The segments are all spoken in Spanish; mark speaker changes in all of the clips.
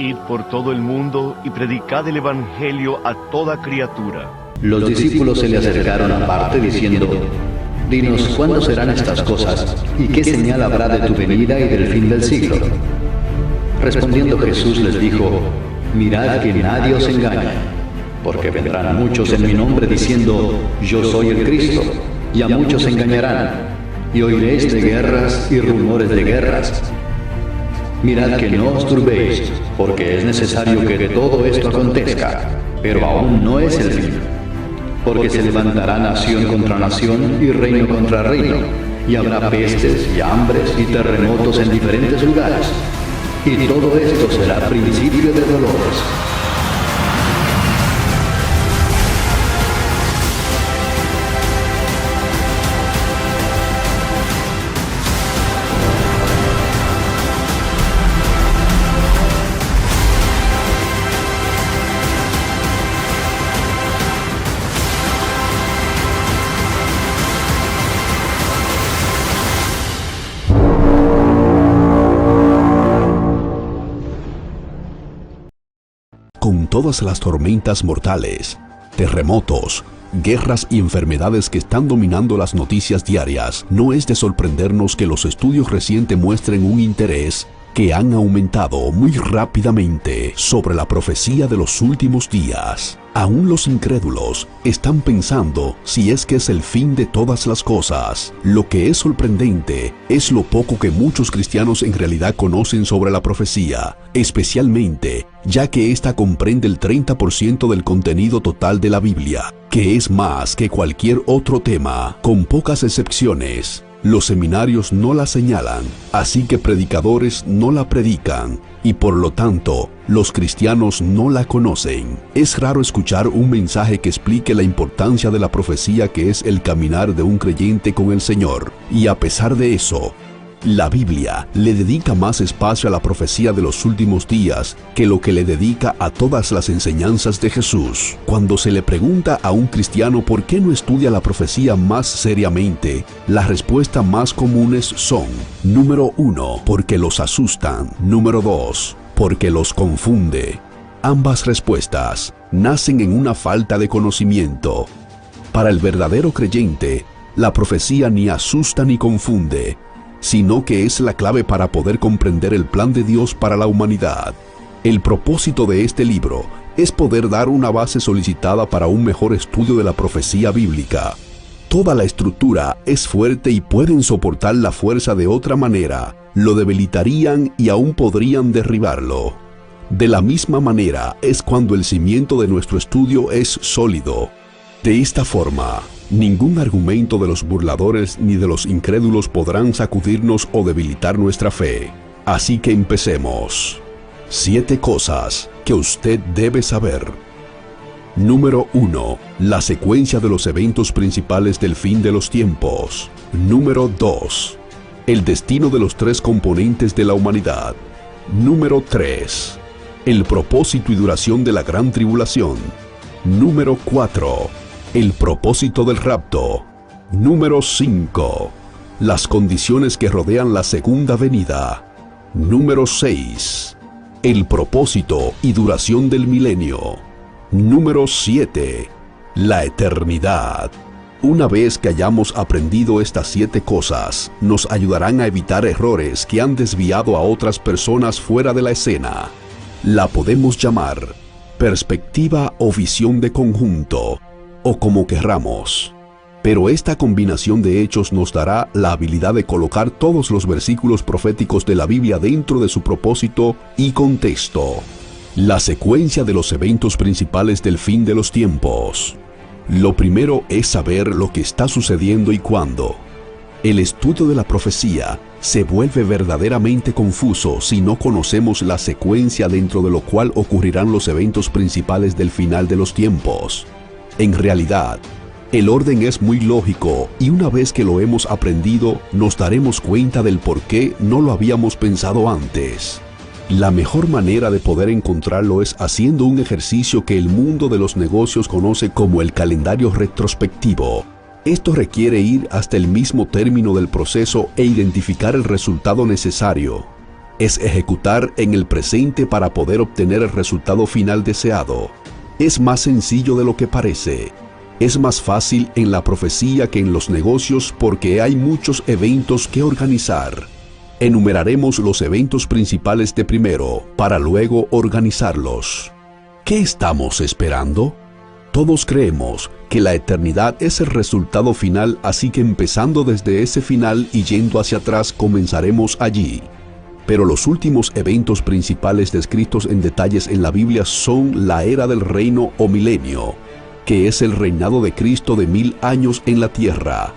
Speaker 1: Id por todo el mundo y predicad el Evangelio a toda criatura.
Speaker 2: Los discípulos se le acercaron aparte diciendo: Dinos, ¿cuándo serán estas cosas? ¿Y qué señal habrá de tu venida y del fin del siglo? Respondiendo Jesús les dijo: Mirad que nadie os engañe, porque vendrán muchos en mi nombre diciendo: Yo soy el Cristo, y a muchos engañarán, y oiréis de guerras y rumores de guerras. Mirad que no os turbéis, porque es necesario que todo esto acontezca, pero aún no es el fin. Porque se levantará nación contra nación y reino contra reino, y habrá pestes y hambres y terremotos en diferentes lugares. Y todo esto será principio de dolores.
Speaker 3: Con todas las tormentas mortales, terremotos, guerras y enfermedades que están dominando las noticias diarias, no es de sorprendernos que los estudios recientes muestren un interés que han aumentado muy rápidamente sobre la profecía de los últimos días. Aún los incrédulos están pensando si es que es el fin de todas las cosas. Lo que es sorprendente es lo poco que muchos cristianos en realidad conocen sobre la profecía, especialmente ya que ésta comprende el 30% del contenido total de la Biblia, que es más que cualquier otro tema, con pocas excepciones. Los seminarios no la señalan, así que predicadores no la predican, y por lo tanto, los cristianos no la conocen. Es raro escuchar un mensaje que explique la importancia de la profecía que es el caminar de un creyente con el Señor, y a pesar de eso, la Biblia le dedica más espacio a la profecía de los últimos días que lo que le dedica a todas las enseñanzas de Jesús. Cuando se le pregunta a un cristiano por qué no estudia la profecía más seriamente, las respuestas más comunes son: número 1, porque los asustan; número 2, porque los confunde. Ambas respuestas nacen en una falta de conocimiento. Para el verdadero creyente, la profecía ni asusta ni confunde, sino que es la clave para poder comprender el plan de Dios para la humanidad. El propósito de este libro es poder dar una base solicitada para un mejor estudio de la profecía bíblica. Toda la estructura es fuerte y pueden soportar la fuerza de otra manera, lo debilitarían y aún podrían derribarlo. De la misma manera es cuando el cimiento de nuestro estudio es sólido. De esta forma, ningún argumento de los burladores ni de los incrédulos podrán sacudirnos o debilitar nuestra fe. Así que empecemos. 7 cosas que usted debe saber. Número 1. La secuencia de los eventos principales del fin de los tiempos. Número 2. El destino de los 3 componentes de la humanidad. Número 3. El propósito y duración de la gran tribulación. Número 4. El propósito del rapto. Número 5. Las condiciones que rodean la segunda venida. Número 6. El propósito y duración del milenio. Número 7. La eternidad. Una vez que hayamos aprendido estas 7 cosas, nos ayudarán a evitar errores que han desviado a otras personas fuera de la escena. La podemos llamar perspectiva o visión de conjunto, o como querramos. Pero esta combinación de hechos nos dará la habilidad de colocar todos los versículos proféticos de la Biblia dentro de su propósito y contexto. La secuencia de los eventos principales del fin de los tiempos. Lo primero es saber lo que está sucediendo y cuándo. El estudio de la profecía se vuelve verdaderamente confuso si no conocemos la secuencia dentro de lo cual ocurrirán los eventos principales del final de los tiempos. En realidad, el orden es muy lógico y una vez que lo hemos aprendido, nos daremos cuenta del por qué no lo habíamos pensado antes. La mejor manera de poder encontrarlo es haciendo un ejercicio que el mundo de los negocios conoce como el calendario retrospectivo. Esto requiere ir hasta el mismo término del proceso e identificar el resultado necesario. es ejecutar en el presente para poder obtener el resultado final deseado. Es más sencillo de lo que parece. Es más fácil en la profecía que en los negocios porque hay muchos eventos que organizar. Enumeraremos los eventos principales de primero, para luego organizarlos. ¿Qué estamos esperando? Todos creemos que la eternidad es el resultado final, así que empezando desde ese final y yendo hacia atrás comenzaremos allí. Pero los últimos eventos principales descritos en detalles en la Biblia son la era del reino o milenio, que es el reinado de Cristo de 1000 años en la tierra,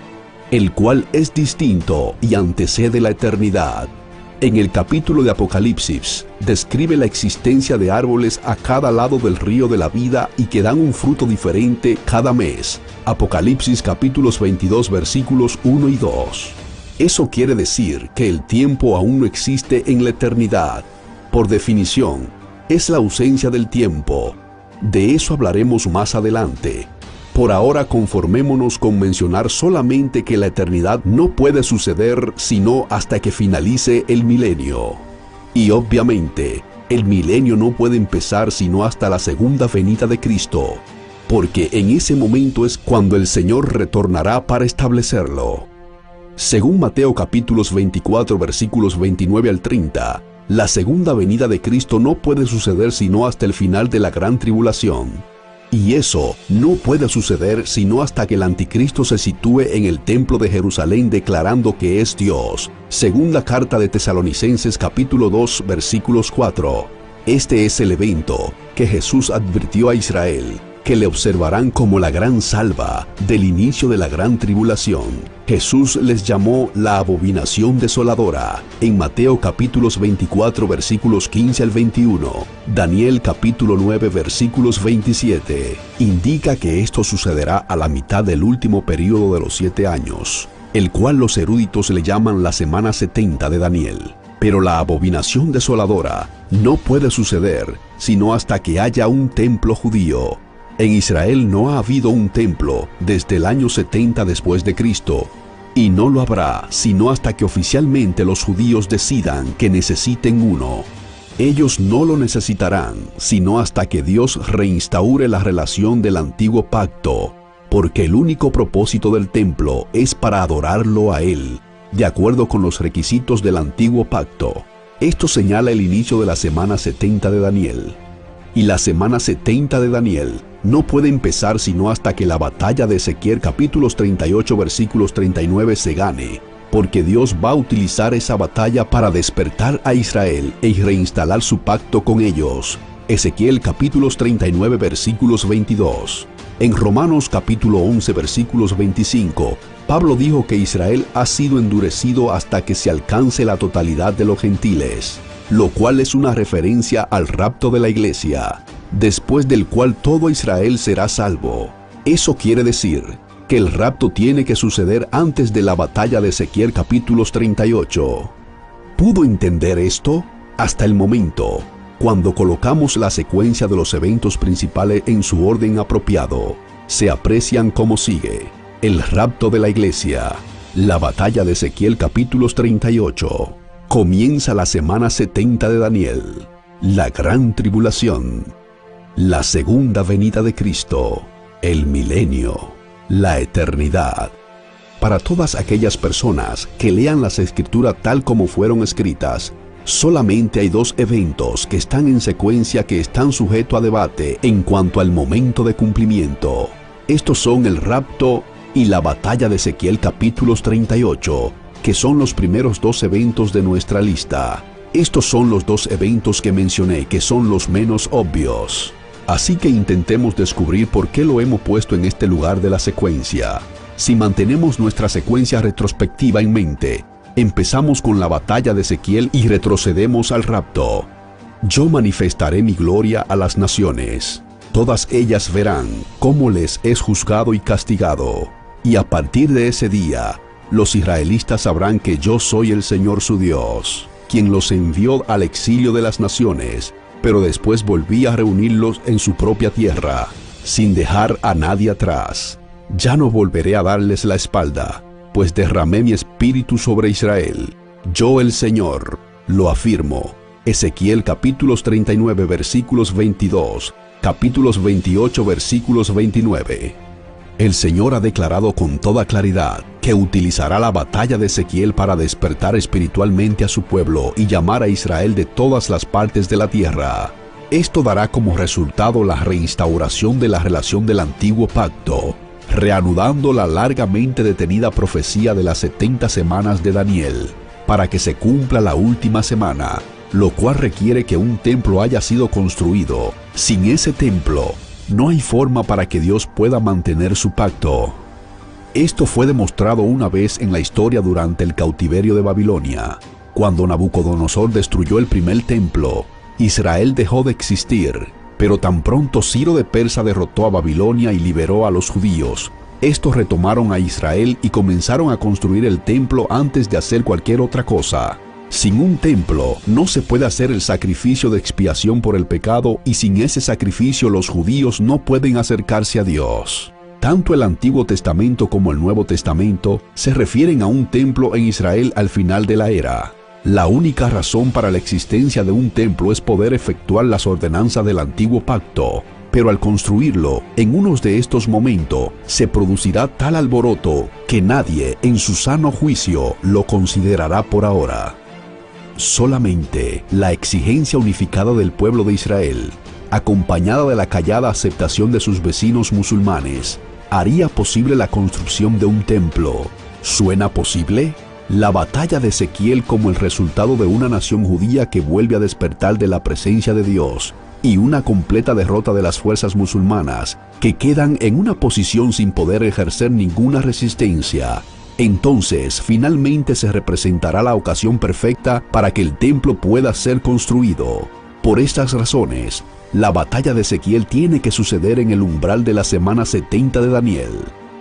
Speaker 3: el cual es distinto y antecede la eternidad. En el capítulo de Apocalipsis, describe la existencia de árboles a cada lado del río de la vida y que dan un fruto diferente cada mes. Apocalipsis capítulos 22 versículos 1 y 2. Eso quiere decir que el tiempo aún no existe en la eternidad. Por definición, es la ausencia del tiempo. De eso hablaremos más adelante. Por ahora conformémonos con mencionar solamente que la eternidad no puede suceder sino hasta que finalice el milenio. Y obviamente, el milenio no puede empezar sino hasta la segunda venida de Cristo, porque en ese momento es cuando el Señor retornará para establecerlo. Según Mateo capítulos 24 versículos 29 al 30, la segunda venida de Cristo no puede suceder sino hasta el final de la gran tribulación. Y eso no puede suceder sino hasta que el anticristo se sitúe en el templo de Jerusalén declarando que es Dios. Segunda carta de Tesalonicenses capítulo 2 versículos 4. Este es el evento que Jesús advirtió a Israel, que le observarán como la gran salva del inicio de la gran tribulación. Jesús les llamó la abominación desoladora en Mateo capítulos 24 versículos 15 al 21. Daniel capítulo 9 versículos 27. Indica que esto sucederá a la mitad del último período de los 7 años, el cual los eruditos le llaman la semana 70 de Daniel. Pero la abominación desoladora no puede suceder sino hasta que haya un templo judío. En Israel no ha habido un templo desde el año 70 después de Cristo, y no lo habrá sino hasta que oficialmente los judíos decidan que necesiten uno. Ellos no lo necesitarán sino hasta que Dios reinstaure la relación del antiguo pacto, porque el único propósito del templo es para adorarlo a Él, de acuerdo con los requisitos del antiguo pacto. Esto señala el inicio de la semana 70 de Daniel. Y la semana 70 de Daniel no puede empezar sino hasta que la batalla de Ezequiel capítulos 38 versículos 39 se gane, porque Dios va a utilizar esa batalla para despertar a Israel e reinstalar su pacto con ellos. Ezequiel capítulos 39 versículos 22. En Romanos capítulo 11 versículos 25, Pablo dijo que Israel ha sido endurecido hasta que se alcance la totalidad de los gentiles, lo cual es una referencia al rapto de la iglesia, después del cual todo Israel será salvo. Eso quiere decir que el rapto tiene que suceder antes de la batalla de Ezequiel capítulos 38. ¿Pudo entender esto? Hasta el momento, cuando colocamos la secuencia de los eventos principales en su orden apropiado, se aprecian como sigue: el rapto de la iglesia, la batalla de Ezequiel capítulos 38, comienza la semana 70 de Daniel, la gran tribulación, la segunda venida de Cristo, el milenio, la eternidad. Para todas aquellas personas que lean las Escrituras tal como fueron escritas, solamente hay dos eventos que están en secuencia que están sujetos a debate en cuanto al momento de cumplimiento. Estos son el rapto y la batalla de Ezequiel capítulos 38, que son los primeros dos eventos de nuestra lista. Estos son los dos eventos que mencioné, que son los menos obvios. Así que intentemos descubrir por qué lo hemos puesto en este lugar de la secuencia. Si mantenemos nuestra secuencia retrospectiva en mente, empezamos con la batalla de Ezequiel y retrocedemos al rapto. Yo manifestaré mi gloria a las naciones. Todas ellas verán cómo les es juzgado y castigado. Y a partir de ese día, los israelitas sabrán que yo soy el Señor su Dios, quien los envió al exilio de las naciones, pero después volví a reunirlos en su propia tierra, sin dejar a nadie atrás. Ya no volveré a darles la espalda, pues derramé mi espíritu sobre Israel. Yo el Señor Lo afirmo. Ezequiel capítulos 39 versículos 22, capítulos 28 versículos 29. El Señor ha declarado con toda claridad que utilizará la batalla de Ezequiel para despertar espiritualmente a su pueblo y llamar a Israel de todas las partes de la tierra. Esto dará como resultado la reinstauración de la relación del antiguo pacto, reanudando la largamente detenida profecía de las 70 semanas de Daniel, para que se cumpla la última semana, lo cual requiere que un templo haya sido construido. Sin ese templo, no hay forma para que Dios pueda mantener su pacto. Esto fue demostrado una vez en la historia durante el cautiverio de Babilonia. Cuando Nabucodonosor destruyó el primer templo, Israel dejó de existir, pero tan pronto Ciro de Persa derrotó a Babilonia y liberó a los judíos, estos retomaron a Israel y comenzaron a construir el templo antes de hacer cualquier otra cosa. Sin un templo, no se puede hacer el sacrificio de expiación por el pecado, y sin ese sacrificio los judíos no pueden acercarse a Dios. Tanto el Antiguo Testamento como el Nuevo Testamento se refieren a un templo en Israel al final de la era. La única razón para la existencia de un templo es poder efectuar las ordenanzas del Antiguo Pacto, pero al construirlo, en unos de estos momentos, se producirá tal alboroto que nadie, en su sano juicio, lo considerará por ahora. Solamente la exigencia unificada del pueblo de Israel, acompañada de la callada aceptación de sus vecinos musulmanes, haría posible la construcción de un templo. ¿Suena posible? La batalla de Ezequiel como el resultado de una nación judía que vuelve a despertar de la presencia de Dios, y una completa derrota de las fuerzas musulmanas, que quedan en una posición sin poder ejercer ninguna resistencia. Entonces, finalmente se representará la ocasión perfecta para que el templo pueda ser construido. Por estas razones, la batalla de Ezequiel tiene que suceder en el umbral de la semana 70 de Daniel.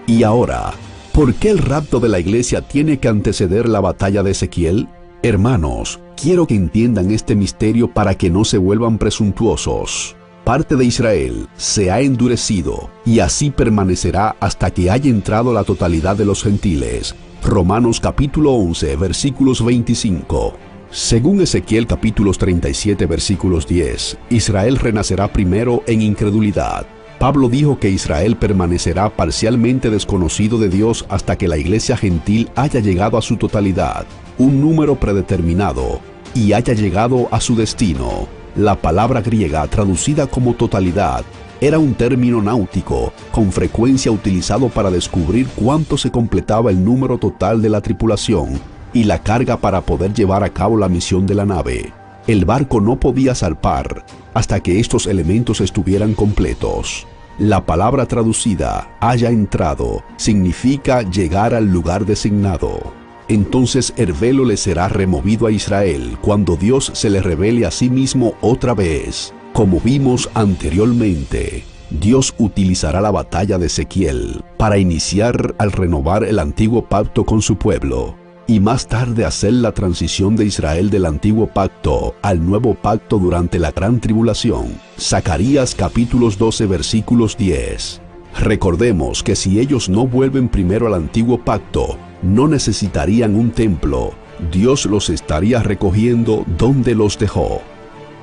Speaker 3: Y ahora, ¿por qué el rapto de la iglesia tiene que anteceder la batalla de Ezequiel? Hermanos, quiero que entiendan este misterio para que no se vuelvan presuntuosos. Parte de Israel se ha endurecido y así permanecerá hasta que haya entrado la totalidad de los gentiles. Romanos capítulo 11 versículos 25. Según Ezequiel capítulos 37 versículos 10, Israel renacerá primero en incredulidad. Pablo dijo que Israel permanecerá parcialmente desconocido de Dios hasta que la iglesia gentil haya llegado a su totalidad, un número predeterminado, y haya llegado a su destino. La palabra griega traducida como totalidad era un término náutico con frecuencia utilizado para descubrir cuánto se completaba el número total de la tripulación y la carga para poder llevar a cabo la misión de la nave. El barco no podía zarpar hasta que estos elementos estuvieran completos. La palabra traducida haya entrado significa llegar al lugar designado. Entonces el velo le será removido a Israel cuando Dios se le revele a sí mismo otra vez. Como vimos anteriormente, Dios utilizará la batalla de Ezequiel para iniciar al renovar el antiguo pacto con su pueblo, y más tarde hacer la transición de Israel del antiguo pacto al nuevo pacto durante la gran tribulación. Zacarías capítulos 12 versículos 10. Recordemos que si ellos no vuelven primero al antiguo pacto, no necesitarían un templo. Dios los estaría recogiendo donde los dejó.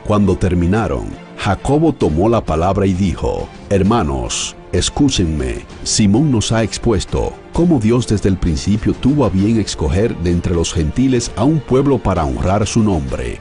Speaker 3: Cuando terminaron, Jacobo tomó la palabra y dijo: Hermanos, escúchenme. Simón nos ha expuesto cómo Dios desde el principio tuvo a bien escoger de entre los gentiles a un pueblo para honrar su nombre.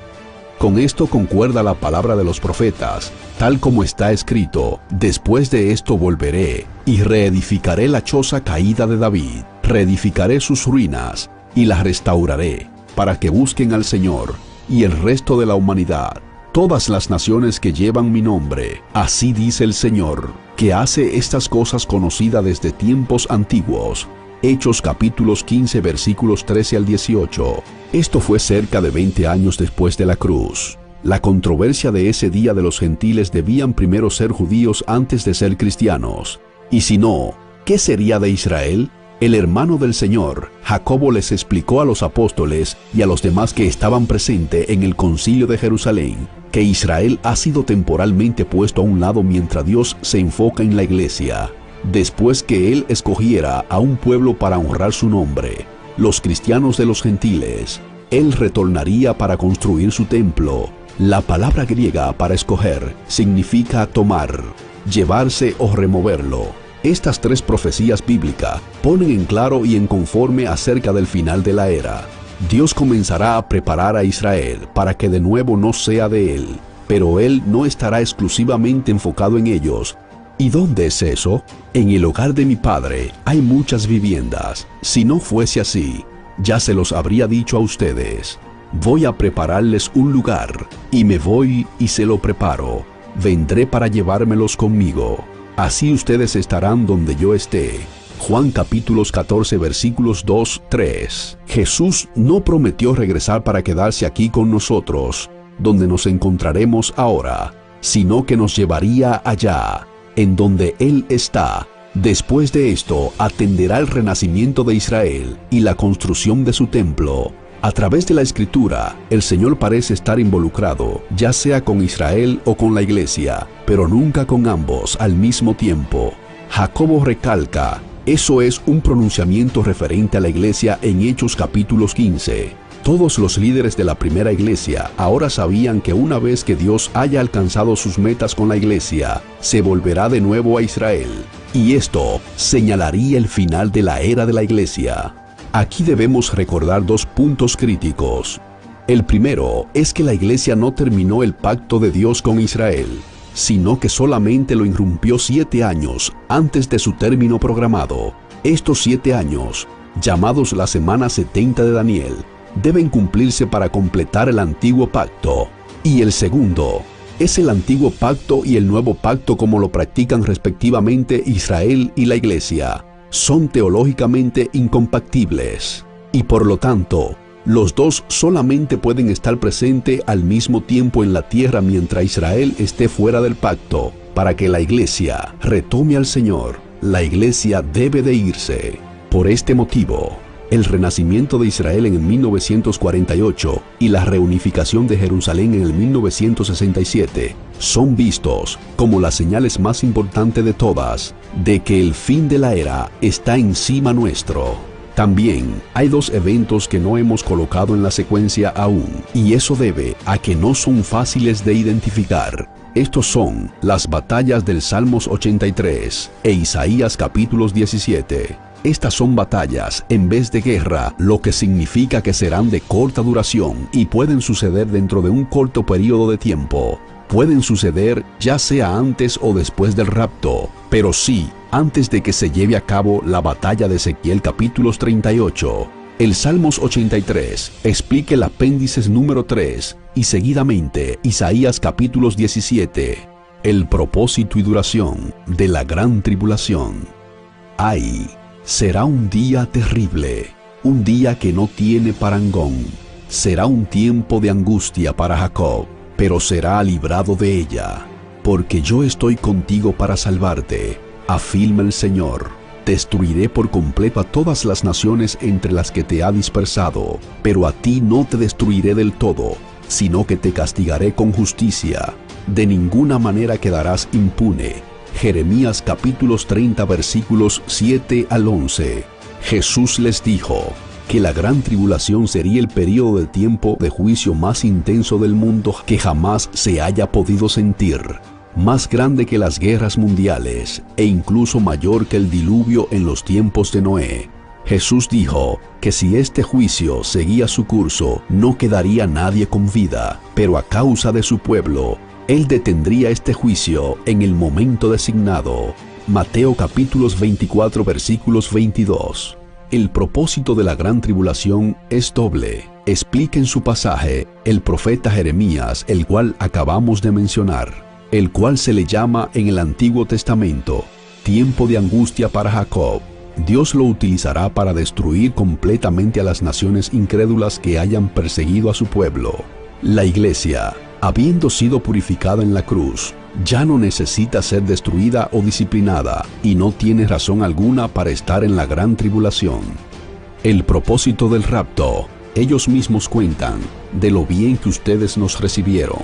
Speaker 3: Con esto concuerda la palabra de los profetas, tal como está escrito: después de esto volveré y reedificaré la choza caída de David, reedificaré sus ruinas y las restauraré, para que busquen al Señor y el resto de la humanidad, todas las naciones que llevan mi nombre. Así dice el Señor, que hace estas cosas conocidas desde tiempos antiguos. Hechos capítulos 15 versículos 13 al 18. Esto fue cerca de 20 años después de la cruz. La controversia de ese día de los gentiles debían primero ser judíos antes de ser cristianos. Y si no, ¿qué sería de Israel? El hermano del Señor, Jacobo, les explicó a los apóstoles y a los demás que estaban presentes en el concilio de Jerusalén que Israel ha sido temporalmente puesto a un lado mientras Dios se enfoca en la iglesia, después que Él escogiera a un pueblo para honrar su nombre, los cristianos de los gentiles. Él retornaría para construir su templo. La palabra griega para escoger significa tomar, llevarse o removerlo. Estas tres profecías bíblicas ponen en claro y en conforme acerca del final de la era. Dios comenzará a preparar a Israel para que de nuevo no sea de Él, pero Él no estará exclusivamente enfocado en ellos. ¿Y dónde es eso? En el hogar de mi Padre hay muchas viviendas. Si no fuese así, ya se los habría dicho a ustedes. Voy a prepararles un lugar, y me voy y se lo preparo. Vendré para llevármelos conmigo. Así ustedes estarán donde yo esté. Juan capítulos 14 versículos 2-3. Jesús no prometió regresar para quedarse aquí con nosotros, donde nos encontraremos ahora, sino que nos llevaría allá, en donde Él está. Después de esto, atenderá el renacimiento de Israel y la construcción de su templo. A través de la Escritura, el Señor parece estar involucrado, ya sea con Israel o con la iglesia, pero nunca con ambos al mismo tiempo. Jacobo recalca, eso es un pronunciamiento referente a la iglesia en Hechos capítulos 15. Todos los líderes de la primera iglesia ahora sabían que una vez que Dios haya alcanzado sus metas con la iglesia, se volverá de nuevo a Israel. Y esto señalaría el final de la era de la iglesia. Aquí debemos recordar dos puntos críticos. El primero es que la iglesia no terminó el pacto de Dios con Israel, sino que solamente lo irrumpió 7 años antes de su término programado. Estos 7 años, llamados la semana 70 de Daniel, deben cumplirse para completar el antiguo pacto. Y el segundo es el antiguo pacto y el nuevo pacto como lo practican respectivamente Israel y la iglesia. Son teológicamente incompatibles, y por lo tanto, los dos solamente pueden estar presentes al mismo tiempo en la tierra mientras Israel esté fuera del pacto. Para que la iglesia retome al Señor, la iglesia debe de irse. Por este motivo, el renacimiento de Israel en el 1948 y la reunificación de Jerusalén en el 1967 son vistos como las señales más importantes de todas de que el fin de la era está encima nuestro. También hay 2 eventos que no hemos colocado en la secuencia aún, y eso debe a que no son fáciles de identificar. Estos son las batallas del Salmos 83 e Isaías capítulos 17. Estas son batallas en vez de guerra, lo que significa que serán de corta duración y pueden suceder dentro de un corto periodo de tiempo. Pueden suceder ya sea antes o después del rapto, pero sí antes de que se lleve a cabo la batalla de Ezequiel capítulos 38. El Salmos 83 explica el apéndice número 3 y seguidamente Isaías capítulos 17. El propósito y duración de la gran tribulación. ¡Ay! Será un día terrible, un día que no tiene parangón. Será un tiempo de angustia para Jacob, pero será librado de ella. Porque yo estoy contigo para salvarte, afirma el Señor. Destruiré por completo a todas las naciones entre las que te ha dispersado, pero a ti no te destruiré del todo, sino que te castigaré con justicia. De ninguna manera quedarás impune. Jeremías capítulos 30 versículos 7 al 11. Jesús les dijo que la gran tribulación sería el periodo de tiempo de juicio más intenso del mundo que jamás se haya podido sentir, más grande que las guerras mundiales e incluso mayor que el diluvio en los tiempos de Noé. Jesús dijo que si este juicio seguía su curso, no quedaría nadie con vida, pero a causa de su pueblo, Él detendría este juicio en el momento designado. Mateo capítulos 24 versículos 22. El propósito de la gran tribulación es doble. Explica en su pasaje el profeta Jeremías, el cual acabamos de mencionar, el cual se le llama en el Antiguo Testamento tiempo de angustia para Jacob. Dios lo utilizará para destruir completamente a las naciones incrédulas que hayan perseguido a su pueblo. La iglesia, habiendo sido purificada en la cruz, ya no necesita ser destruida o disciplinada y no tiene razón alguna para estar en la gran tribulación. El propósito del rapto, ellos mismos cuentan de lo bien que ustedes nos recibieron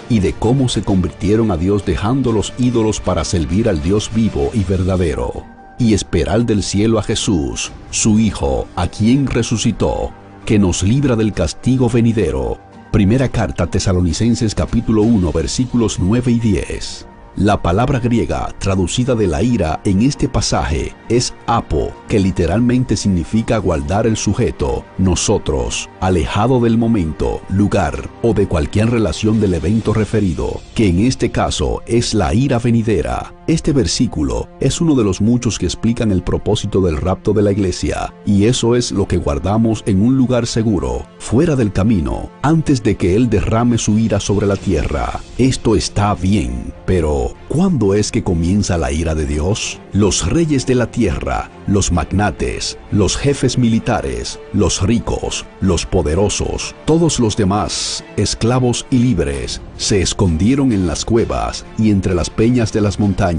Speaker 3: y de cómo se convirtieron a Dios dejando los ídolos para servir al Dios vivo y verdadero y esperar del cielo a Jesús, su Hijo, a quien resucitó. que nos libra del castigo venidero. Primera carta a Tesalonicenses capítulo 1 versículos 9 y 10. La palabra griega traducida de la ira en este pasaje es apo, que literalmente significa guardar el sujeto, nosotros, alejado del momento, lugar o de cualquier relación del evento referido, que en este caso es la ira venidera. Este versículo es uno de los muchos que explican el propósito del rapto de la iglesia, y eso es lo que guardamos en un lugar seguro, fuera del camino, antes de que Él derrame su ira sobre la tierra. Esto está bien, pero ¿cuándo es que comienza la ira de Dios? Los reyes de la tierra, los magnates, los jefes militares, los ricos, los poderosos, todos los demás, esclavos y libres, se escondieron en las cuevas y entre las peñas de las montañas.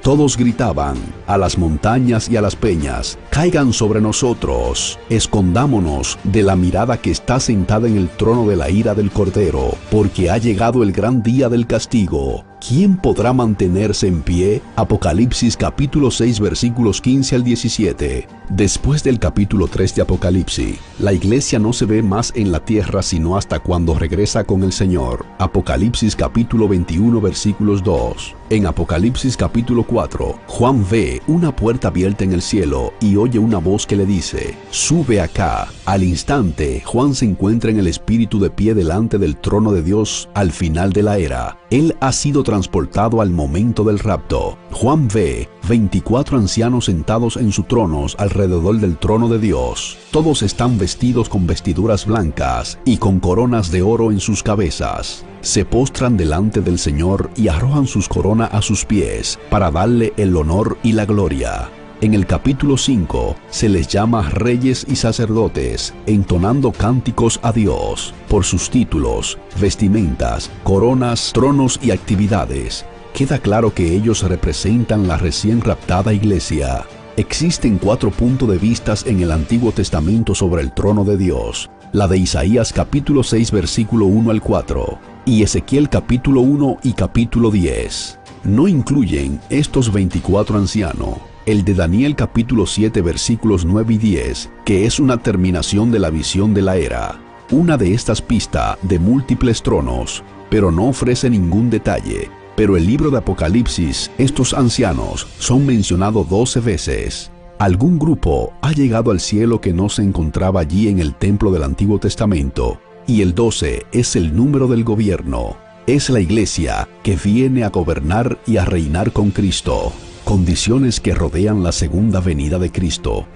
Speaker 3: Todos gritaban a las montañas y a las peñas: caigan sobre nosotros, escondámonos de la mirada que está sentada en el trono de la ira del Cordero, porque ha llegado el gran día del castigo. ¿Quién podrá mantenerse en pie? Apocalipsis capítulo 6 versículos 15 al 17. Después del capítulo 3 de Apocalipsis, la iglesia no se ve más en la tierra sino hasta cuando regresa con el Señor. Apocalipsis capítulo 21 versículos 2. En Apocalipsis capítulo 4, Juan ve una puerta abierta en el cielo y oye una voz que le dice: sube acá. Al instante, Juan se encuentra en el Espíritu de pie delante del trono de Dios al final de la era. Él ha sido transportado al momento del rapto. Juan ve 24 ancianos sentados en sus tronos alrededor del trono de Dios. Todos están vestidos con vestiduras blancas y con coronas de oro en sus cabezas. Se postran delante del Señor y arrojan sus coronas a sus pies para darle el honor y la gloria. En el capítulo 5 se les llama reyes y sacerdotes, entonando cánticos a Dios por sus títulos, vestimentas, coronas, tronos y actividades. Queda claro que ellos representan la recién raptada iglesia. Existen 4 puntos de vista en el Antiguo Testamento sobre el trono de Dios. La de Isaías capítulo 6 versículo 1 al 4 y Ezequiel capítulo 1 y capítulo 10. No incluyen estos 24 ancianos el de Daniel capítulo 7 versículos 9 y 10, que es una terminación de la visión de la era. Una de estas pistas de múltiples tronos, pero no ofrece ningún detalle. Pero el libro de Apocalipsis, estos ancianos son mencionados 12 veces. Algún grupo ha llegado al cielo que no se encontraba allí en el templo del Antiguo Testamento, y el 12 es el número del gobierno. Es la iglesia que viene a gobernar y a reinar con Cristo. Condiciones que rodean la segunda venida de Cristo.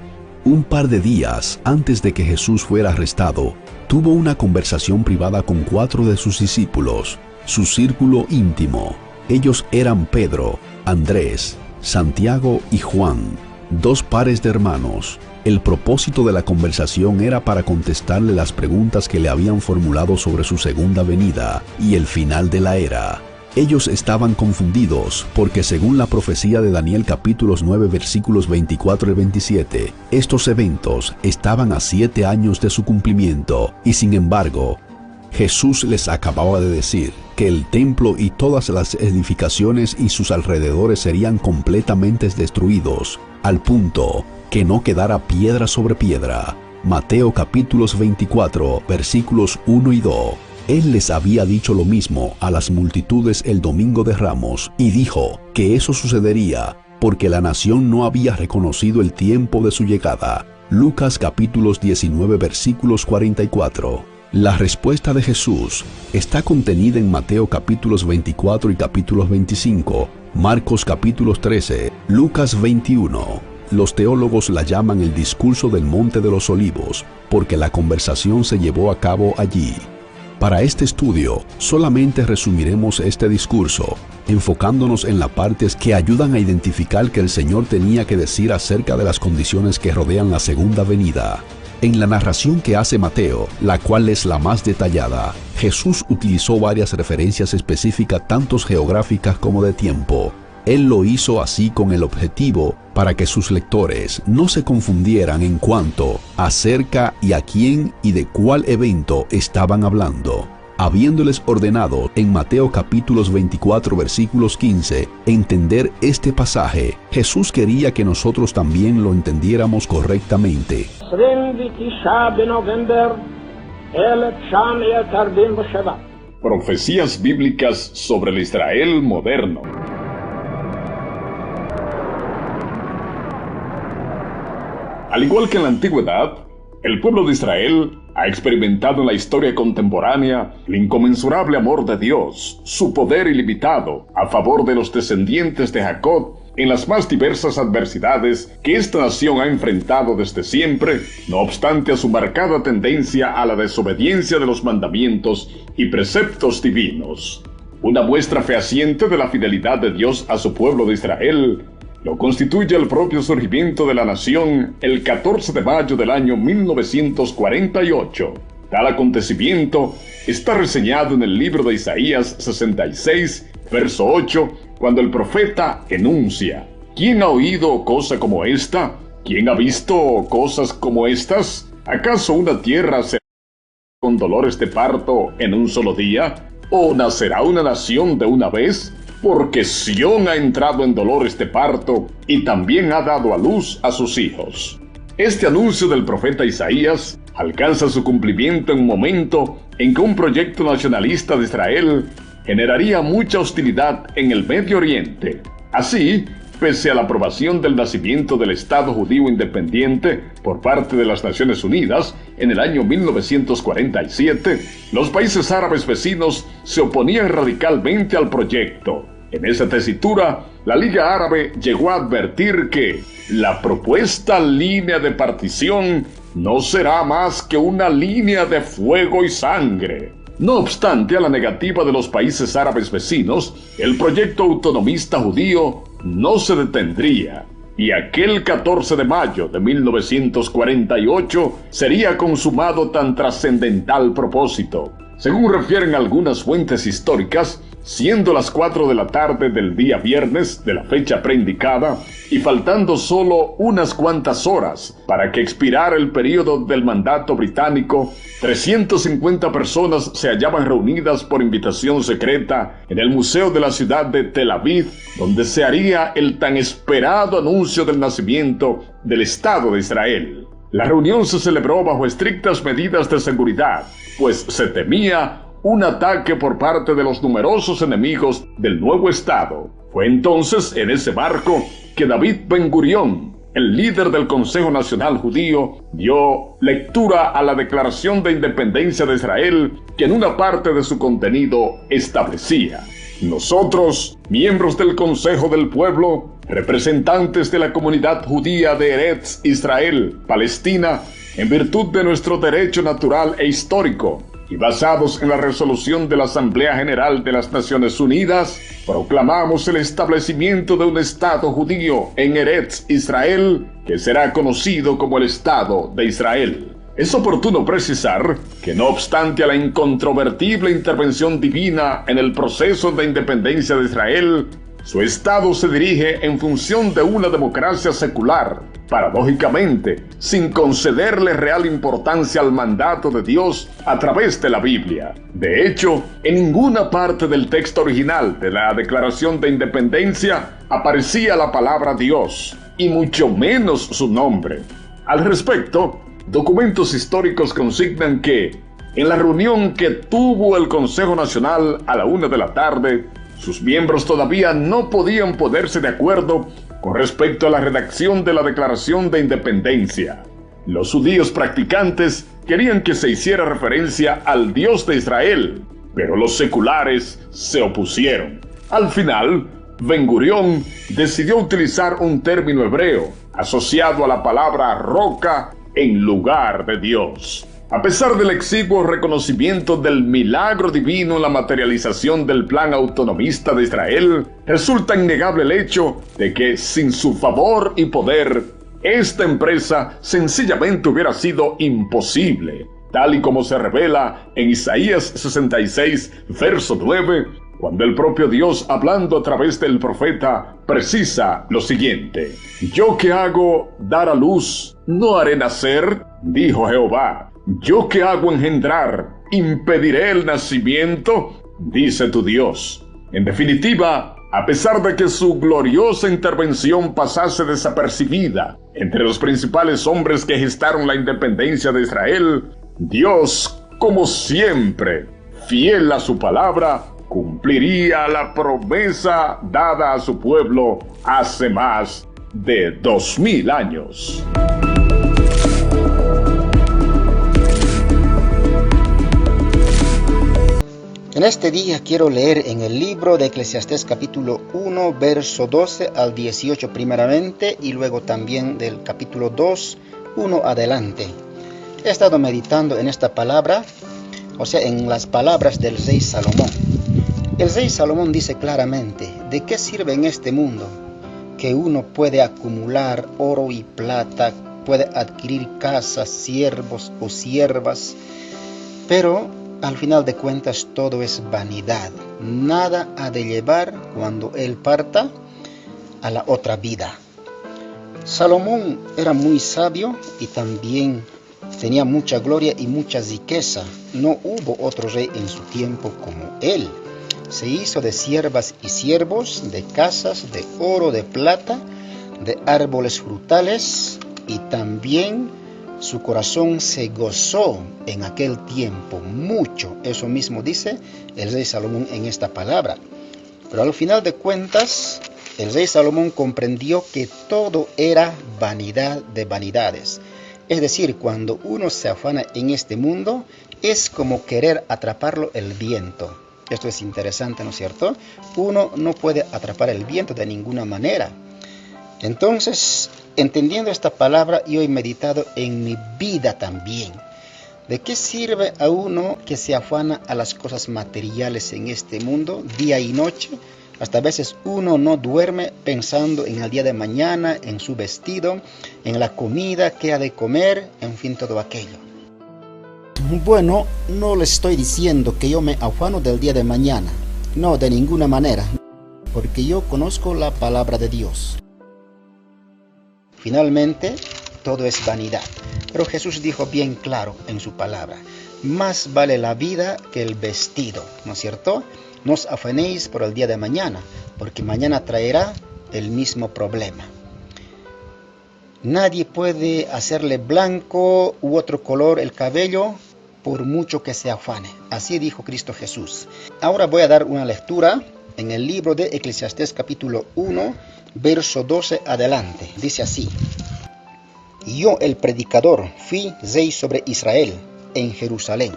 Speaker 3: Un par de días antes de que Jesús fuera arrestado, tuvo una conversación privada con 4 de sus discípulos, su círculo íntimo. Ellos eran Pedro, Andrés, Santiago y Juan, 2 pares de hermanos. El propósito de la conversación era para contestarle las preguntas que le habían formulado sobre su segunda venida y el final de la era. Ellos estaban confundidos porque según la profecía de Daniel capítulos 9 versículos 24 y 27, estos eventos estaban a 7 años de su cumplimiento y sin embargo, Jesús les acababa de decir que el templo y todas las edificaciones y sus alrededores serían completamente destruidos, al punto que no quedara piedra sobre piedra. Mateo capítulos 24 versículos 1 y 2. Él les había dicho lo mismo a las multitudes el domingo de Ramos y dijo que eso sucedería porque la nación no había reconocido el tiempo de su llegada. Lucas capítulos 19 versículos 44. La respuesta de Jesús está contenida en Mateo capítulos 24 y capítulos 25, Marcos capítulos 13, Lucas 21. Los teólogos la llaman el discurso del Monte de los Olivos porque la conversación se llevó a cabo allí. Para este estudio, solamente resumiremos este discurso, enfocándonos en las partes que ayudan a identificar que el Señor tenía que decir acerca de las condiciones que rodean la segunda venida. En la narración que hace Mateo, la cual es la más detallada, Jesús utilizó varias referencias específicas tanto geográficas como de tiempo. Él lo hizo así con el objetivo para que sus lectores no se confundieran en cuanto acerca y a quién y de cuál evento estaban hablando. Habiéndoles ordenado en Mateo capítulos 24 versículos 15 entender este pasaje, Jesús quería que nosotros también lo entendiéramos correctamente.
Speaker 4: 29 בנובמבר 1947.
Speaker 5: Profecías bíblicas sobre el Israel moderno. Al igual que en la antigüedad, el pueblo de Israel ha experimentado en la historia contemporánea el inconmensurable amor de Dios, su poder ilimitado a favor de los descendientes de Jacob en las más diversas adversidades que esta nación ha enfrentado desde siempre, no obstante a su marcada tendencia a la desobediencia de los mandamientos y preceptos divinos. Una muestra fehaciente de la fidelidad de Dios a su pueblo de Israel lo constituye el propio surgimiento de la nación el 14 de mayo del año 1948. Tal acontecimiento está reseñado en el libro de Isaías 66, verso 8, cuando el profeta enuncia: ¿Quién ha oído cosa como esta? ¿Quién ha visto cosas como estas? ¿Acaso una tierra será con dolores de parto en un solo día? ¿O nacerá una nación de una vez? Porque Sión ha entrado en dolores de parto y también ha dado a luz a sus hijos. Este anuncio del profeta Isaías alcanza su cumplimiento en un momento en que un proyecto nacionalista de Israel generaría mucha hostilidad en el Medio Oriente. Así, pese a la aprobación del nacimiento del Estado judío independiente por parte de las Naciones Unidas en el año 1947, los países árabes vecinos se oponían radicalmente al proyecto. En esa tesitura, la Liga Árabe llegó a advertir que la propuesta línea de partición no será más que una línea de fuego y sangre. No obstante a la negativa de los países árabes vecinos, el proyecto autonomista judío no se detendría, y aquel 14 de mayo de 1948 sería consumado tan trascendental propósito. Según refieren algunas fuentes históricas, siendo las 4 de la tarde del día viernes de la fecha preindicada y faltando solo unas cuantas horas para que expirara el período del mandato británico, 350 personas se hallaban reunidas por invitación secreta en el Museo de la ciudad de Tel Aviv, donde se haría el tan esperado anuncio del nacimiento del Estado de Israel. La reunión se celebró bajo estrictas medidas de seguridad, pues se temía un ataque por parte de los numerosos enemigos del nuevo Estado. Fue entonces en ese marco que David Ben-Gurión, el líder del Consejo Nacional Judío, dio lectura a la Declaración de Independencia de Israel, que en una parte de su contenido establecía: nosotros, miembros del Consejo del Pueblo, representantes de la comunidad judía de Eretz Israel, Palestina, en virtud de nuestro derecho natural e histórico, y basados en la resolución de la Asamblea General de las Naciones Unidas, proclamamos el establecimiento de un Estado judío en Eretz Israel, que será conocido como el Estado de Israel. Es oportuno precisar que, no obstante a la incontrovertible intervención divina en el proceso de independencia de Israel, su Estado se dirige en función de una democracia secular, paradójicamente, sin concederle real importancia al mandato de Dios a través de la Biblia. De hecho, en ninguna parte del texto original de la Declaración de Independencia aparecía la palabra Dios, y mucho menos su nombre. Al respecto, documentos históricos consignan que, en la reunión que tuvo el Consejo Nacional a la 1 de la tarde, sus miembros todavía no podían ponerse de acuerdo con respecto a la redacción de la Declaración de Independencia. Los judíos practicantes querían que se hiciera referencia al Dios de Israel, pero los seculares se opusieron. Al final, Ben-Gurión decidió utilizar un término hebreo asociado a la palabra roca en lugar de Dios. A pesar del exiguo reconocimiento del milagro divino en la materialización del plan autonomista de Israel, resulta innegable el hecho de que, sin su favor y poder, esta empresa sencillamente hubiera sido imposible, tal y como se revela en Isaías 66, verso 9, cuando el propio Dios, hablando a través del profeta, precisa lo siguiente: «Yo que hago dar a luz, no haré nacer, dijo Jehová. Yo que hago engendrar, impediré el nacimiento, dice tu Dios». En definitiva, A pesar de que su gloriosa intervención pasase desapercibida entre los principales hombres que gestaron la independencia de Israel, Dios, como siempre, fiel a su palabra, cumpliría la promesa dada a su pueblo hace más de 2000 años.
Speaker 4: En este día quiero leer en el libro de Eclesiastés capítulo 1, verso 12 al 18 primeramente, y luego también del capítulo 2, 1 adelante. He estado meditando en esta palabra, o sea, en las palabras del rey Salomón. El rey Salomón dice claramente: ¿de qué sirve en este mundo que uno puede acumular oro y plata, puede adquirir casas, siervos o siervas, pero al final de cuentas todo es vanidad? Nada ha de llevar cuando él parta a la otra vida. Salomón era muy sabio y también tenía mucha gloria y mucha riqueza. No hubo otro rey en su tiempo como él. Se hizo de siervas y siervos, de casas, de oro, de plata, de árboles frutales, y también su corazón se gozó en aquel tiempo mucho. Eso mismo dice el rey Salomón en esta palabra. Pero al final de cuentas, el rey Salomón comprendió que todo era vanidad de vanidades. Es decir, cuando uno se afana en este mundo, es como querer atraparlo el viento. Esto es interesante, ¿no es cierto? Uno no puede atrapar el viento de ninguna manera. Entonces, entendiendo esta palabra, yo he meditado en mi vida también. ¿De qué sirve a uno que se afana a las cosas materiales en este mundo, día y noche? Hasta a veces uno no duerme pensando en el día de mañana, en su vestido, en la comida que ha de comer, en fin, todo aquello. Bueno, no le estoy diciendo que yo me afano del día de mañana. No, de ninguna manera. Porque yo conozco la palabra de Dios. Finalmente, todo es vanidad. Pero Jesús dijo bien claro en su palabra: más vale la vida que el vestido, ¿no es cierto? No os afanéis por el día de mañana, porque mañana traerá el mismo problema. Nadie puede hacerle blanco u otro color el cabello por mucho que se afane. Así dijo Cristo Jesús. Ahora voy a dar una lectura en el libro de Eclesiastés capítulo 1, verso 12 adelante. Dice así: yo, el predicador, fui rey sobre Israel en Jerusalén,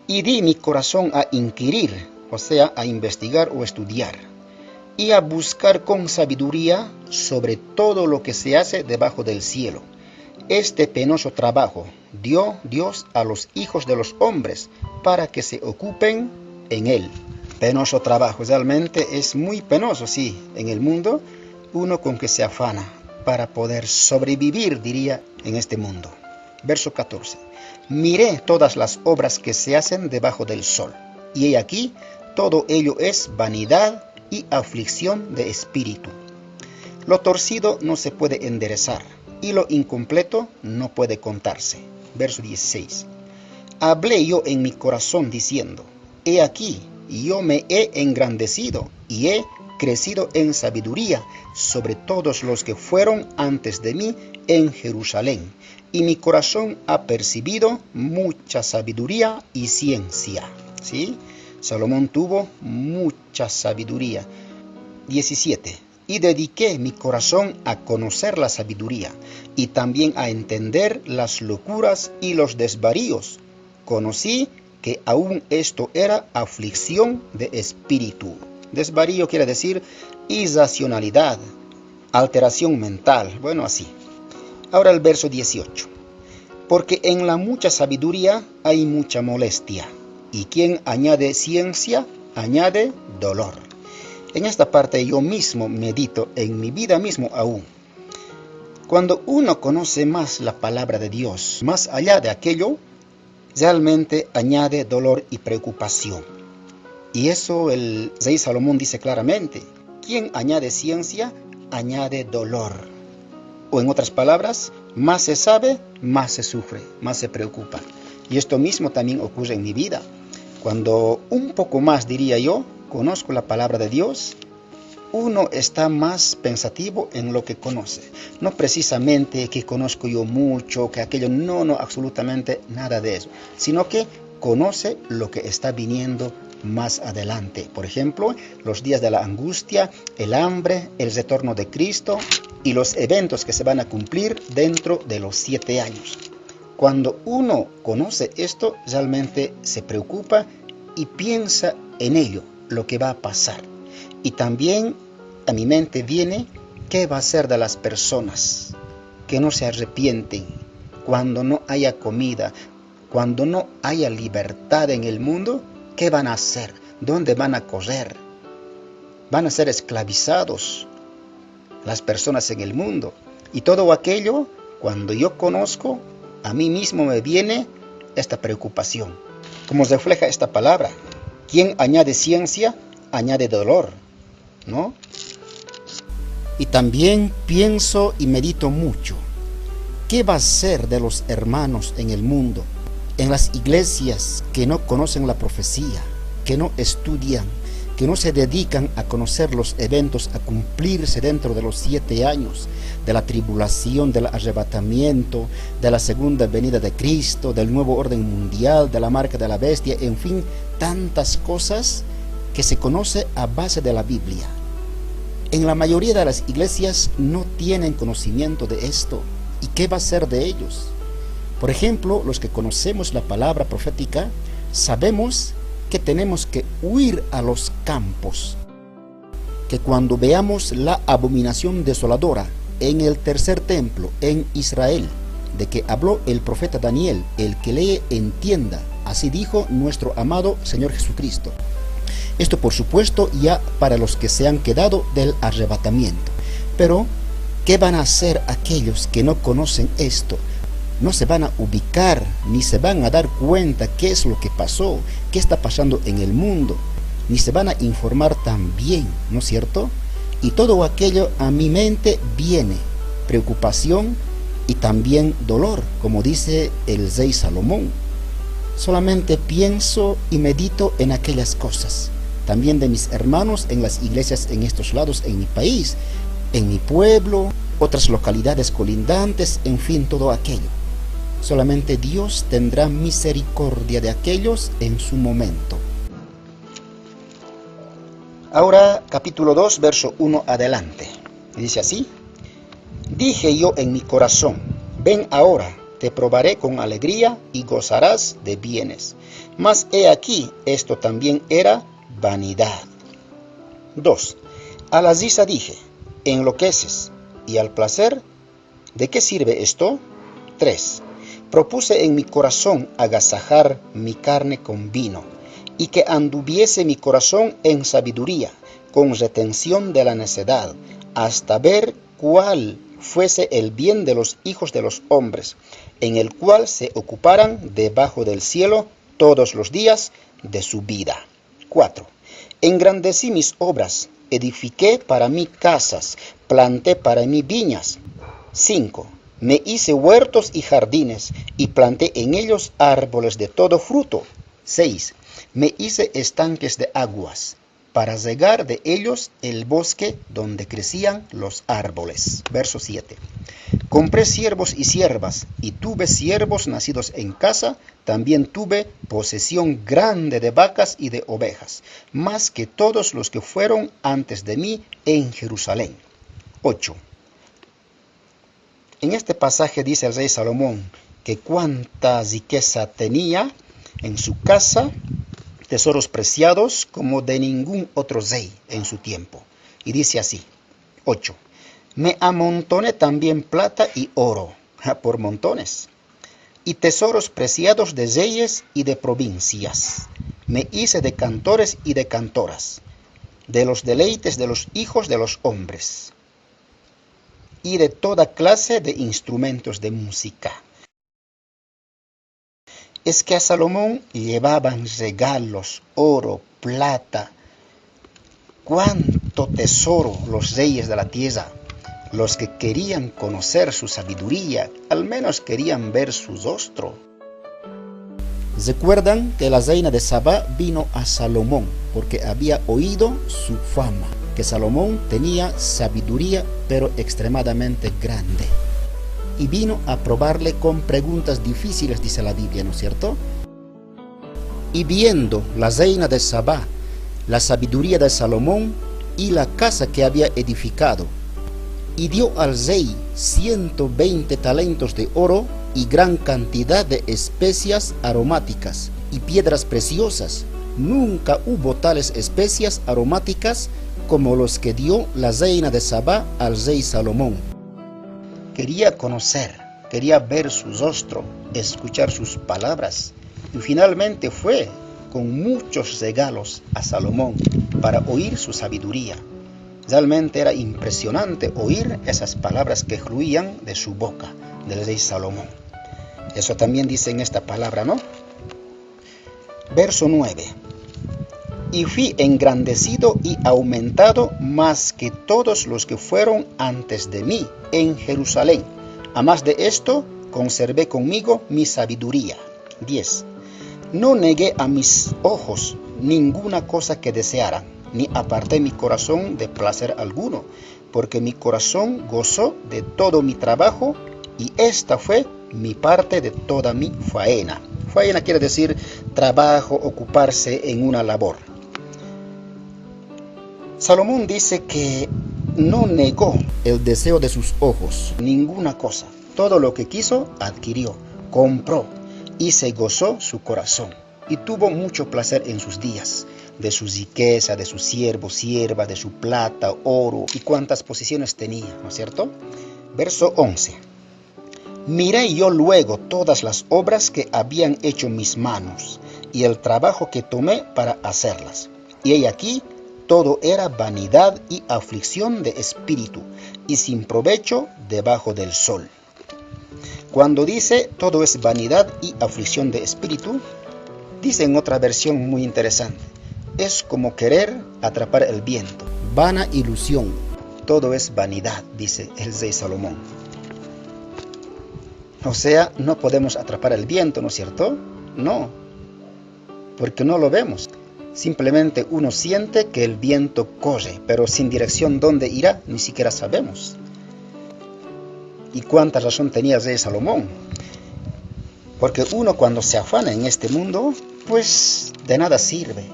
Speaker 4: y di mi corazón a inquirir, o sea, a investigar o estudiar, y a buscar con sabiduría sobre todo lo que se hace debajo del cielo. Este penoso trabajo dio Dios a los hijos de los hombres para que se ocupen en él. Penoso trabajo, realmente es muy penoso, sí, en el mundo, uno con que se afana para poder sobrevivir, diría, en este mundo. Verso 14. Miré todas las obras que se hacen debajo del sol, y he aquí, todo ello es vanidad y aflicción de espíritu. Lo torcido no se puede enderezar, y lo incompleto no puede contarse. Verso 16. Hablé yo en mi corazón diciendo: he aquí, yo me he engrandecido y he crecido en sabiduría sobre todos los que fueron antes de mí en Jerusalén, y mi corazón ha percibido mucha sabiduría y ciencia. ¿Sí? Salomón tuvo mucha sabiduría. 17. Y dediqué mi corazón a conocer la sabiduría, y también a entender las locuras y los desvaríos. Conocí que aún esto era aflicción de espíritu. Desvarío quiere decir irracionalidad, alteración mental, bueno, así. Ahora el verso 18. Porque en la mucha sabiduría hay mucha molestia, y quien añade ciencia, añade dolor. En esta parte yo mismo medito, en mi vida mismo aún. Cuando uno conoce más la palabra de Dios, más allá de aquello, realmente añade dolor y preocupación. Y eso el rey Salomón dice claramente: quien añade ciencia, añade dolor. O en otras palabras, más se sabe, más se sufre, más se preocupa. Y esto mismo también ocurre en mi vida. Cuando un poco más, diría yo, conozco la palabra de Dios, uno está más pensativo en lo que conoce. No precisamente que conozco yo mucho, que aquello, no, absolutamente nada de eso. Sino que conoce lo que está viniendo más adelante. Por ejemplo, los días de la angustia, el hambre, el retorno de Cristo y los eventos que se van a cumplir dentro de los 7 años. Cuando uno conoce esto, realmente se preocupa y piensa en ello, lo que va a pasar. Y también a mi mente viene qué va a ser de las personas que no se arrepienten cuando no haya comida, cuando no haya libertad en el mundo. ¿Qué van a hacer? ¿Dónde van a correr? Van a ser esclavizados las personas en el mundo. Y todo aquello, cuando yo conozco, a mí mismo me viene esta preocupación. Como refleja esta palabra, quien añade ciencia, añade dolor, ¿no? Y también pienso y medito mucho. ¿Qué va a ser de los hermanos en el mundo? En las iglesias que no conocen la profecía, que no estudian, que no se dedican a conocer los eventos a cumplirse dentro de los 7 años, de la tribulación, del arrebatamiento, de la segunda venida de Cristo, del nuevo orden mundial, de la marca de la bestia, en fin, tantas cosas que se conoce a base de la Biblia. En la mayoría de las iglesias no tienen conocimiento de esto. ¿Y qué va a ser de ellos? Por ejemplo, los que conocemos la palabra profética, sabemos que tenemos que huir a los campos. Que cuando veamos la abominación desoladora en el tercer templo en Israel, de que habló el profeta Daniel, el que lee entienda, así dijo nuestro amado Señor Jesucristo. Esto por supuesto ya para los que se han quedado del arrebatamiento. Pero, ¿qué van a hacer aquellos que no conocen esto? No se van a ubicar, ni se van a dar cuenta qué es lo que pasó, qué está pasando en el mundo, ni se van a informar tan bien, ¿no es cierto? Y todo aquello a mi mente viene preocupación y también dolor, como dice el rey Salomón. Solamente pienso y medito en aquellas cosas, también de mis hermanos en las iglesias en estos lados, en mi país, en mi pueblo, otras localidades colindantes, en fin, todo aquello. Solamente Dios tendrá misericordia de aquellos en su momento. Ahora, capítulo 2, verso 1 adelante. Dice así: Dije yo en mi corazón, ven ahora, te probaré con alegría y gozarás de bienes. Mas he aquí, esto también era vanidad. 2. A la risa dije, enloqueces, y al placer, ¿de qué sirve esto? 3. Propuse en mi corazón agasajar mi carne con vino, y que anduviese mi corazón en sabiduría, con retención de la necedad, hasta ver cuál fuese el bien de los hijos de los hombres, en el cual se ocuparan debajo del cielo todos los días de su vida. 4. Engrandecí mis obras, edifiqué para mí casas, planté para mí viñas. 5. Me hice huertos y jardines, y planté en ellos árboles de todo fruto. 6. Me hice estanques de aguas, para regar de ellos el bosque donde crecían los árboles. Verso 7. Compré siervos y siervas, y tuve siervos nacidos en casa, también tuve posesión grande de vacas y de ovejas, más que todos los que fueron antes de mí en Jerusalén. 8. En este pasaje dice el rey Salomón que cuánta riqueza tenía en su casa, tesoros preciados como de ningún otro rey en su tiempo. Y dice así, 8. Me amontoné también plata y oro, por montones, y tesoros preciados de reyes y de provincias. Me hice de cantores y de cantoras, de los deleites de los hijos de los hombres, y de toda clase de instrumentos de música. Es que a Salomón llevaban regalos, oro, plata. Cuánto tesoro los reyes de la tierra, los que querían conocer su sabiduría, al menos querían ver su rostro. Recuerdan que la reina de Sabá vino a Salomón porque había oído su fama. que Salomón tenía sabiduría, pero extremadamente grande. Y vino a probarle con preguntas difíciles, dice la Biblia, ¿no es cierto? Y viendo la reina de Sabá la sabiduría de Salomón y la casa que había edificado, y dio al rey 120 talentos de oro y gran cantidad de especias aromáticas y piedras preciosas. Nunca hubo tales especias aromáticas como los que dio la reina de Sabá al rey Salomón. Quería conocer, quería ver su rostro, escuchar sus palabras, y finalmente fue con muchos regalos a Salomón para oír su sabiduría. Realmente era impresionante oír esas palabras que fluían de su boca, del rey Salomón. Eso también dice en esta palabra, ¿no? Verso 9. Y fui engrandecido y aumentado más que todos los que fueron antes de mí en Jerusalén. A más de esto, conservé conmigo mi sabiduría. 10. No negué a mis ojos ninguna cosa que desearan, ni aparté mi corazón de placer alguno, porque mi corazón gozó de todo mi trabajo, y esta fue mi parte de toda mi faena. Faena quiere decir trabajo, ocuparse en una labor. Salomón dice que no negó el deseo de sus ojos, ninguna cosa. Todo lo que quiso, adquirió, compró, y se gozó su corazón, y tuvo mucho placer en sus días, de su riqueza, de sus siervos, siervas, de su plata, oro, y cuántas posesiones tenía, ¿no es cierto? Verso 11. Miré yo luego todas las obras que habían hecho mis manos, y el trabajo que tomé para hacerlas. Y he aquí, todo era vanidad y aflicción de espíritu, y sin provecho debajo del sol. Cuando dice todo es vanidad y aflicción de espíritu, dice en otra versión muy interesante, es como querer atrapar el viento, vana ilusión, todo es vanidad, dice el rey Salomón. O sea, no podemos atrapar el viento, ¿no es cierto? No, porque no lo vemos. Simplemente uno siente que el viento corre, pero sin dirección dónde irá, ni siquiera sabemos. ¿Y cuánta razón tenía el rey Salomón? Porque uno cuando se afana en este mundo, pues de nada sirve.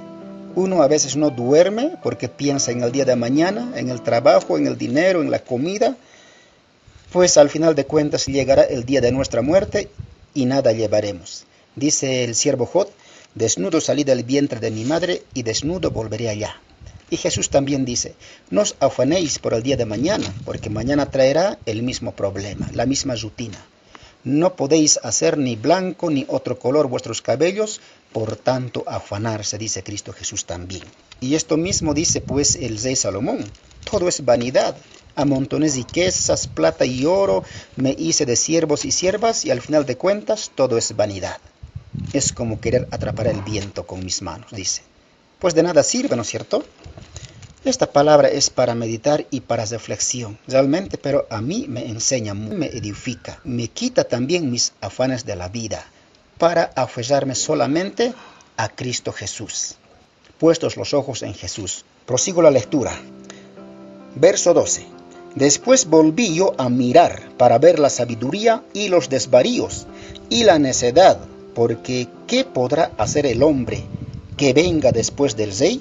Speaker 4: Uno a veces no duerme porque piensa en el día de mañana, en el trabajo, en el dinero, en la comida. Pues al final de cuentas llegará el día de nuestra muerte y nada llevaremos. Dice el siervo Job, desnudo salí del vientre de mi madre y desnudo volveré allá. Y Jesús también dice, no os afanéis por el día de mañana, porque mañana traerá el mismo problema, la misma rutina. No podéis hacer ni blanco ni otro color vuestros cabellos, por tanto afanarse, dice Cristo Jesús también. Y esto mismo dice pues el rey Salomón, todo es vanidad. Amontoné riquezas, plata y oro, me hice de siervos y siervas, y al final de cuentas todo es vanidad. Es como querer atrapar el viento con mis manos, dice. Pues de nada sirve, ¿no es cierto? Esta palabra es para meditar y para reflexión, realmente, pero a mí me enseña, me edifica, me quita también mis afanes de la vida, para aferrarme solamente a Cristo Jesús. Puestos los ojos en Jesús. Prosigo la lectura. Verso 12. Después volví yo a mirar para ver la sabiduría y los desvaríos y la necedad, porque ¿qué podrá hacer el hombre que venga después del rey?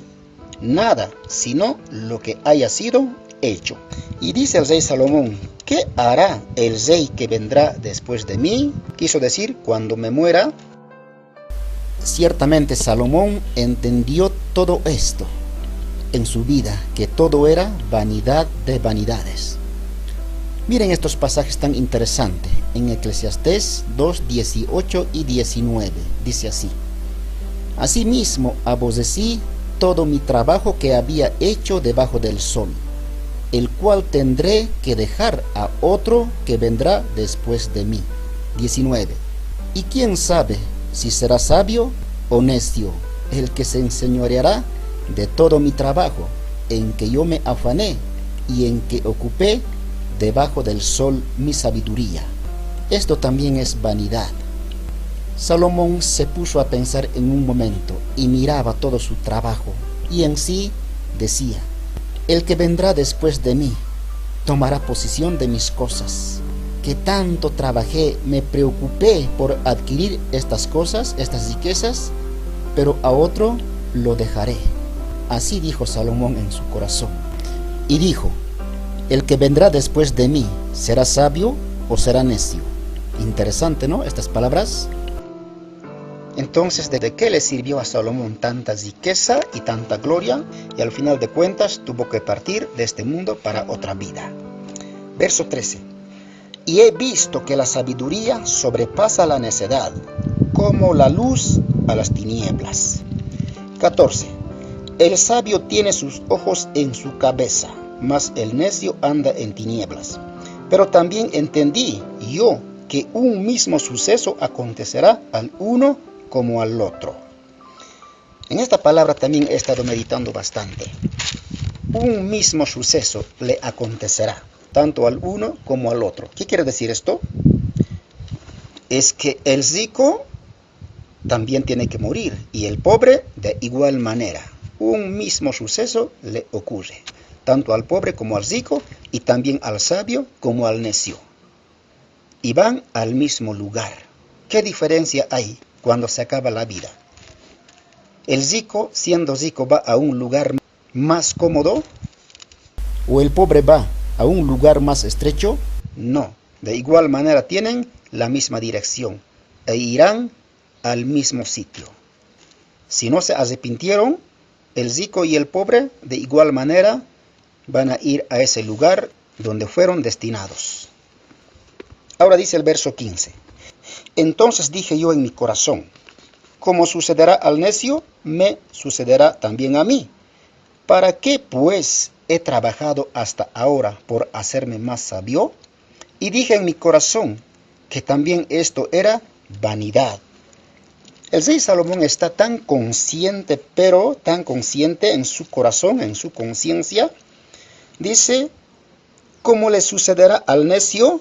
Speaker 4: Nada, sino lo que haya sido hecho. Y dice el rey Salomón, ¿qué hará el rey que vendrá después de mí? Quiso decir, cuando me muera. Ciertamente Salomón entendió todo esto en su vida, que todo era vanidad de vanidades. Miren estos pasajes tan interesantes. En Eclesiastés 2, 18 y 19, dice así. Asimismo aborrecí todo mi trabajo que había hecho debajo del sol, el cual tendré que dejar a otro que vendrá después de mí. 19. Y quién sabe si será sabio o necio el que se enseñoreará de todo mi trabajo, en que yo me afané y en que ocupé debajo del sol mi sabiduría. Esto también es vanidad. Salomón se puso a pensar en un momento y miraba todo su trabajo, y en sí decía, El que vendrá después de mí tomará posesión de mis cosas, que tanto trabajé, me preocupé por adquirir estas cosas, estas riquezas, pero a otro lo dejaré. Así dijo Salomón en su corazón. Y dijo, el que vendrá después de mí, ¿será sabio o será necio? Interesante, ¿no? Estas palabras. Entonces, ¿de qué le sirvió a Salomón tanta riqueza y tanta gloria? Y al final de cuentas tuvo que partir de este mundo para otra vida. Verso 13. Y he visto que la sabiduría sobrepasa la necedad, como la luz a las tinieblas. 14. El sabio tiene sus ojos en su cabeza, mas el necio anda en tinieblas. Pero también entendí yo que un mismo suceso acontecerá al uno como al otro. En esta palabra también he estado meditando bastante. Un mismo suceso le acontecerá, tanto al uno como al otro. ¿Qué quiere decir esto? Es que el rico también tiene que morir y el pobre de igual manera. Un mismo suceso le ocurre, tanto al pobre como al rico, y también al sabio como al necio. Y van al mismo lugar. ¿Qué diferencia hay cuando se acaba la vida? ¿El rico, siendo rico, va a un lugar más cómodo? ¿O el pobre va a un lugar más estrecho? No, de igual manera tienen la misma dirección e irán al mismo sitio. Si no se arrepintieron, el rico y el pobre de igual manera van a ir a ese lugar donde fueron destinados. Ahora dice el verso 15. Entonces dije yo en mi corazón, como sucederá al necio, me sucederá también a mí. ¿Para qué pues he trabajado hasta ahora por hacerme más sabio? Y dije en mi corazón que también esto era vanidad. El rey Salomón está tan consciente, pero tan consciente en su corazón, en su conciencia. Dice, ¿cómo le sucederá al necio?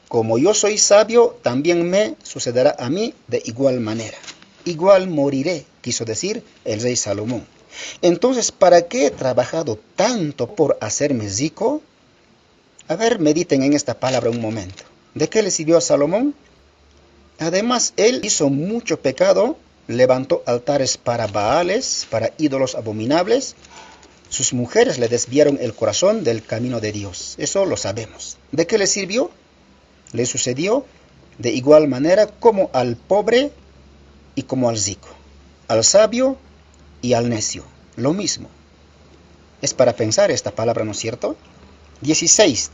Speaker 4: Como yo soy sabio, también me sucederá a mí de igual manera. Igual moriré, quiso decir el rey Salomón. Entonces, ¿para qué he trabajado tanto por hacerme rico? A ver, mediten en esta palabra un momento. ¿De qué le sirvió a Salomón? Además, él hizo mucho pecado, levantó altares para Baales, para ídolos abominables. Sus mujeres le desviaron el corazón del camino de Dios. Eso lo sabemos. ¿De qué le sirvió? Le sucedió de igual manera como al pobre y como al rico, al sabio y al necio. Lo mismo. Es para pensar esta palabra, ¿no es cierto? 16.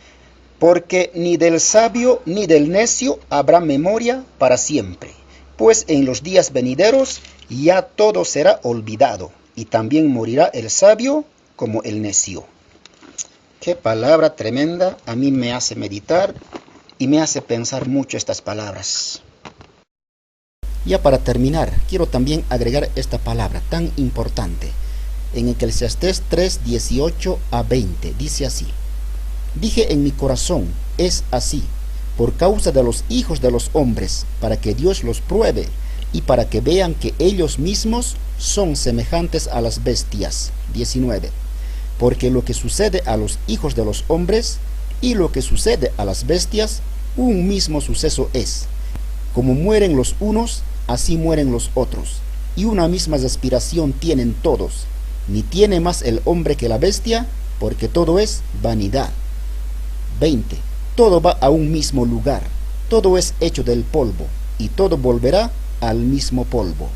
Speaker 4: Porque ni del sabio ni del necio habrá memoria para siempre, pues en los días venideros ya todo será olvidado, y también morirá el sabio como el necio. Qué palabra tremenda, a mí me hace meditar y me hace pensar mucho estas palabras. Ya para terminar, quiero también agregar esta palabra tan importante. En Eclesiastés 3, 18 a 20, dice así. Dije en mi corazón, es así, por causa de los hijos de los hombres, para que Dios los pruebe, y para que vean que ellos mismos son semejantes a las bestias. 19. Porque lo que sucede a los hijos de los hombres, y lo que sucede a las bestias, un mismo suceso es. Como mueren los unos, así mueren los otros, y una misma respiración tienen todos. Ni tiene más el hombre que la bestia, porque todo es vanidad. 20. Todo va a un mismo lugar, todo es hecho del polvo, y todo volverá al mismo polvo.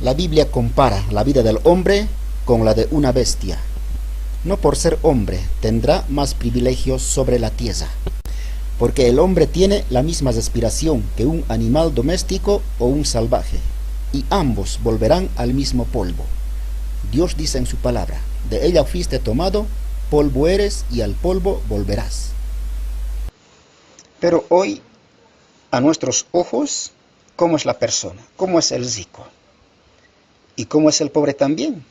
Speaker 4: La Biblia compara la vida del hombre con la de una bestia. No por ser hombre tendrá más privilegios sobre la tierra, porque el hombre tiene la misma respiración que un animal doméstico o un salvaje, y ambos volverán al mismo polvo. Dios dice en su palabra, de ella fuiste tomado, polvo eres y al polvo volverás. Pero hoy, a nuestros ojos, ¿cómo es la persona? ¿Cómo es el rico? ¿Y cómo es el pobre también?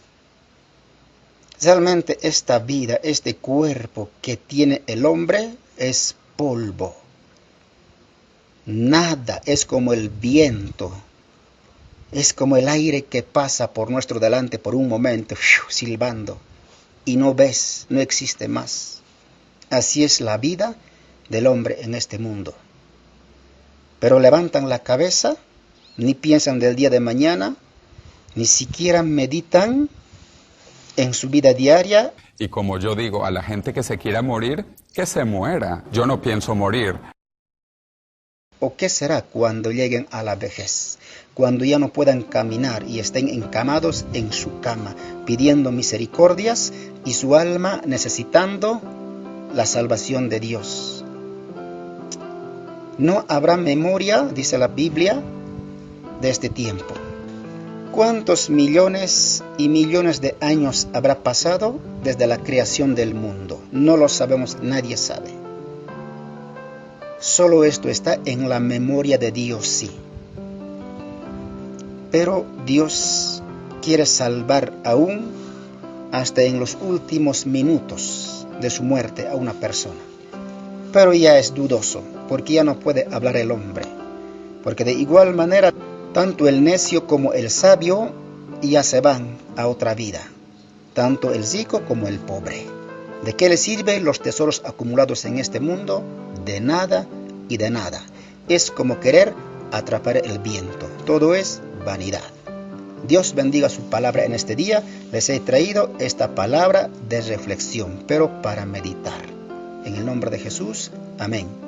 Speaker 4: Realmente esta vida, este cuerpo que tiene el hombre es polvo. Nada, es como el viento. Es como el aire que pasa por nuestro delante por un momento, silbando, y no ves, no existe más. Así es la vida del hombre en este mundo. Pero levantan la cabeza, ni piensan del día de mañana, ni siquiera meditan en su vida diaria.
Speaker 6: Y como yo digo, a la gente que se quiera morir, que se muera. Yo no pienso morir.
Speaker 4: ¿O qué será cuando lleguen a la vejez? Cuando ya no puedan caminar y estén encamados en su cama, pidiendo misericordias y su alma necesitando la salvación de Dios. No habrá memoria, dice la Biblia, de este tiempo. ¿Cuántos millones y millones de años habrá pasado desde la creación del mundo? No lo sabemos, nadie sabe. Solo esto está en la memoria de Dios, sí. Pero Dios quiere salvar aún hasta en los últimos minutos de su muerte a una persona. Pero ya es dudoso, porque ya no puede hablar el hombre. Porque de igual manera, tanto el necio como el sabio ya se van a otra vida. Tanto el rico como el pobre. ¿De qué le sirven los tesoros acumulados en este mundo? De nada y de nada. Es como querer atrapar el viento. Todo es vanidad. Dios bendiga su palabra en este día. Les he traído esta palabra de reflexión, pero para meditar. En el nombre de Jesús, amén.